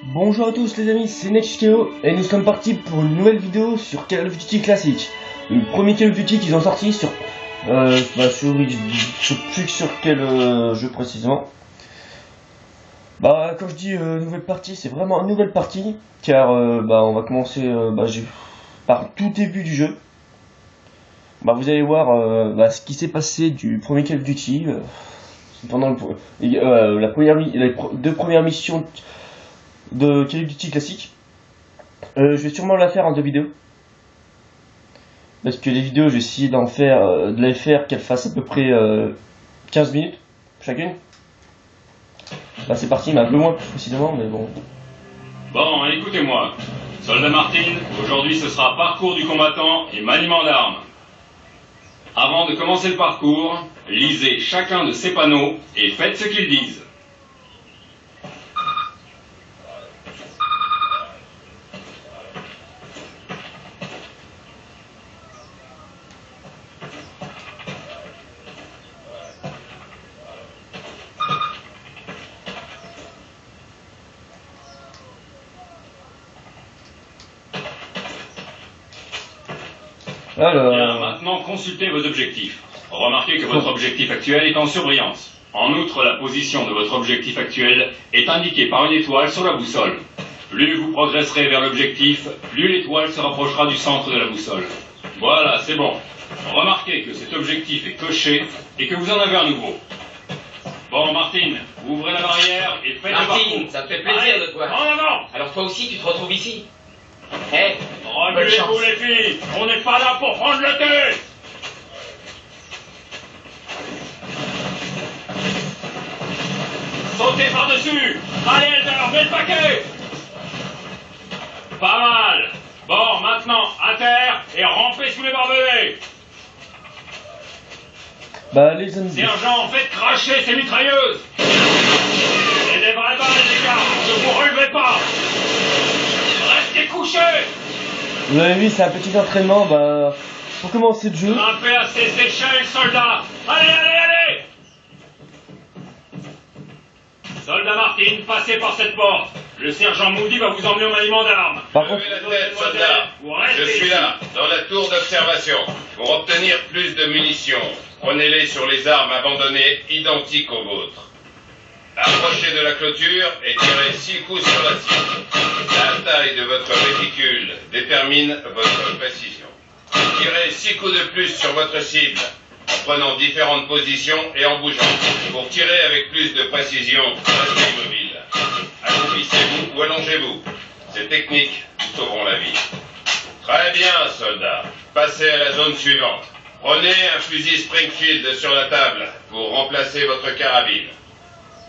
Bonjour à tous les amis, c'est NetchKO et nous sommes partis pour une nouvelle vidéo sur Call of Duty classique. Le premier Call of Duty qu'ils ont sorti sur... je sais plus sur quel jeu précisément. Quand je dis nouvelle partie, c'est vraiment une nouvelle partie, car on va commencer par tout début du jeu. Vous allez voir ce qui s'est passé du premier Call of Duty pendant les deux premières missions de Call of Duty classique. Je vais sûrement la faire en 2 vidéos. Parce que les vidéos, je vais essayer de les faire qu'elles fassent à peu près 15 minutes chacune. C'est parti, mais un peu moins précisément, mais bon. Bon, écoutez-moi. Soldat Martin, aujourd'hui ce sera parcours du combattant et maniement d'armes. Avant de commencer le parcours, lisez chacun de ces panneaux et faites ce qu'ils disent. Alors... Bien, maintenant consultez vos objectifs. Remarquez que votre objectif actuel est en surbrillance. En outre, la position de votre objectif actuel est indiquée par une étoile sur la boussole. Plus vous progresserez vers l'objectif, plus l'étoile se rapprochera du centre de la boussole. Voilà, c'est bon. Remarquez que cet objectif est coché et que vous en avez un nouveau. Bon, Martine, ouvrez la barrière et faites le parcours. Martine, ça me fait plaisir de te voir. En avant! Alors toi aussi, tu te retrouves ici. Hé, Reculez-vous les filles, on n'est pas là pour prendre le thé. Sautez par-dessus. Allez Elder, mets le paquet. Pas mal. Bon, maintenant, à terre et rampez sous les barbelés. Les amis... Sergent, faites cracher ces mitrailleuses. C'est des vraies balles, les gars, ne vous relevez pas. Restez couchés. Vous avez vu, c'est un petit entraînement, pour commencer le jeu. Grimpez à ces échelles, soldats. Allez, allez, allez. Soldat Martin, passez par cette porte. Le sergent Moody va vous emmener au maniement d'armes. Par contre... Levez la tête, soldat. Je suis là, dans la tour d'observation. Pour obtenir plus de munitions, prenez-les sur les armes abandonnées, identiques aux vôtres. Approchez de la clôture et tirez 6 coups sur la cible. La taille de votre réticule détermine votre précision. Tirez 6 coups de plus sur votre cible, en prenant différentes positions et en bougeant. Pour tirer avec plus de précision, restez immobile. Accroupissez-vous ou allongez-vous. Ces techniques vous sauveront la vie. Très bien, soldats. Passez à la zone suivante. Prenez un fusil Springfield sur la table pour remplacer votre carabine.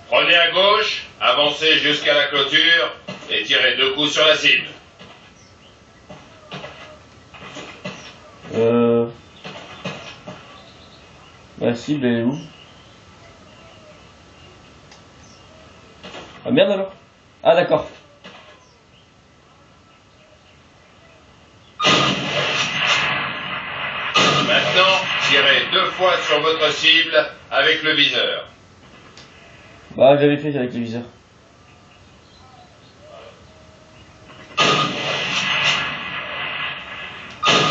Prenez à gauche, avancez jusqu'à la clôture et tirez 2 coups sur la cible. La cible elle est où? Ah merde alors. Ah d'accord. Maintenant, tirez 2 fois sur votre cible avec le viseur. J'avais fait avec le viseur.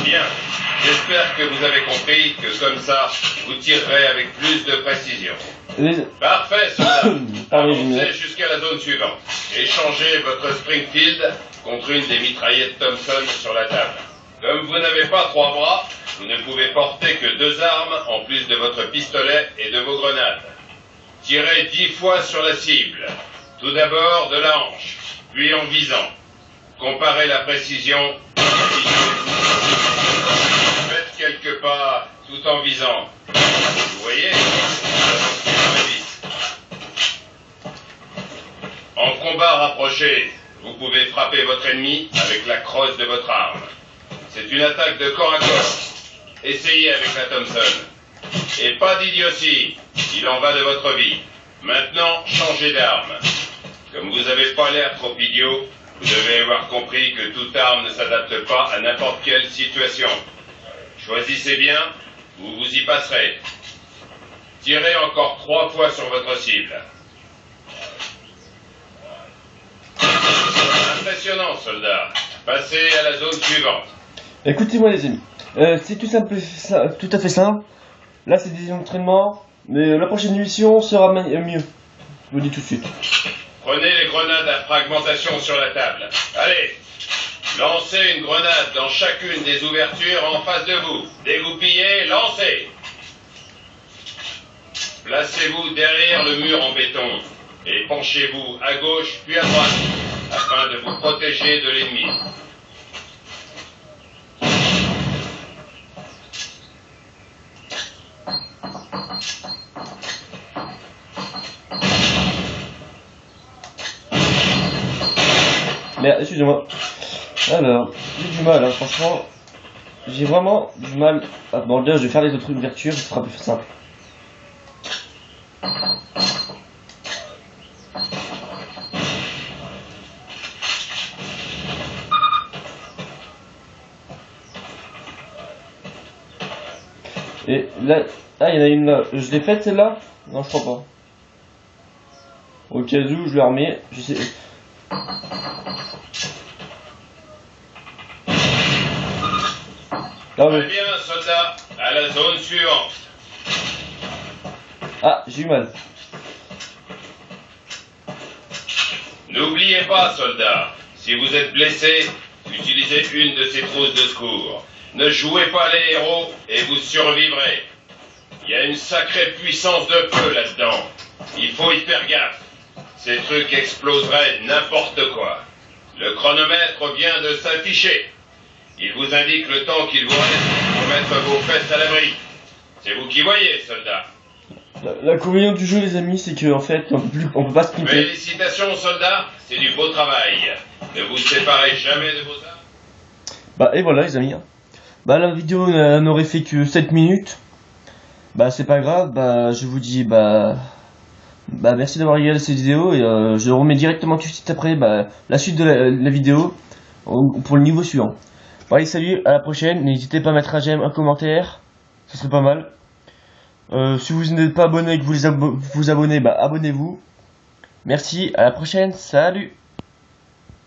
Bien. J'espère que vous avez compris que comme ça, vous tirerez avec plus de précision. Parfait, soldat. Avancez jusqu'à la zone suivante. Échangez votre Springfield contre une des mitraillettes Thompson sur la table. Comme vous n'avez pas 3 bras, vous ne pouvez porter que 2 armes en plus de votre pistolet et de vos grenades. Tirez 10 fois sur la cible. Tout d'abord de la hanche, puis en visant. Comparez la précision. Faites quelques pas tout en visant. Vous voyez, très vite. En combat rapproché, vous pouvez frapper votre ennemi avec la crosse de votre arme. C'est une attaque de corps à corps. Essayez avec la Thompson. Et pas d'idiotie, il en va de votre vie. Maintenant, changez d'arme. Comme vous n'avez pas l'air trop idiot, vous devez avoir compris que toute arme ne s'adapte pas à n'importe quelle situation. Choisissez bien, ou vous y passerez. Tirez encore 3 fois sur votre cible. impressionnant, soldat. Passez à la zone suivante. Écoutez-moi les amis, c'est tout à fait simple. Là c'est des entraînements, mais la prochaine mission sera mieux. Je vous le dis tout de suite. Prenez les grenades à fragmentation sur la table. Allez, lancez une grenade dans chacune des ouvertures en face de vous. Dégoupillez, lancez. Placez-vous derrière le mur en béton et penchez-vous à gauche puis à droite afin de vous protéger de l'ennemi. Merde, excusez-moi. Alors, j'ai du mal, hein, franchement. J'ai vraiment du mal. Ah, bon, déjà, je vais faire les autres ouvertures, ce sera plus simple. Et là, ah, il y en a une là. Je l'ai faite celle-là? Non, je crois pas. Au cas où, je la remets. Je sais. Ah, Très bien, soldat, à la zone suivante. Ah, j'ai eu mal. N'oubliez pas, soldat, si vous êtes blessé, utilisez une de ces trousses de secours. Ne jouez pas les héros et vous survivrez. Il y a une sacrée puissance de feu là-dedans. Il faut y faire gaffe. Ces trucs exploseraient n'importe quoi. Le chronomètre vient de s'afficher. Il vous indique le temps qu'il vous reste pour mettre vos fesses à l'abri. C'est vous qui voyez, soldat. L'inconvénient du jeu, les amis, c'est qu'en fait, on peut pas sprinter. Félicitations, soldat. C'est du beau travail. Ne vous séparez jamais de vos armes. Bah, et voilà, les amis. Bah, la vidéo n'aurait fait que 7 minutes. Bah, c'est pas grave. Bah, je vous dis, bah, merci d'avoir regardé cette vidéo. Et je remets directement tout de suite après la suite de la vidéo pour le niveau suivant. Bon, allez, salut, à la prochaine. N'hésitez pas à mettre un j'aime, un commentaire. Ce serait pas mal. Si vous n'êtes pas abonné et que vous abonnez, bah abonnez-vous. Merci, à la prochaine, salut.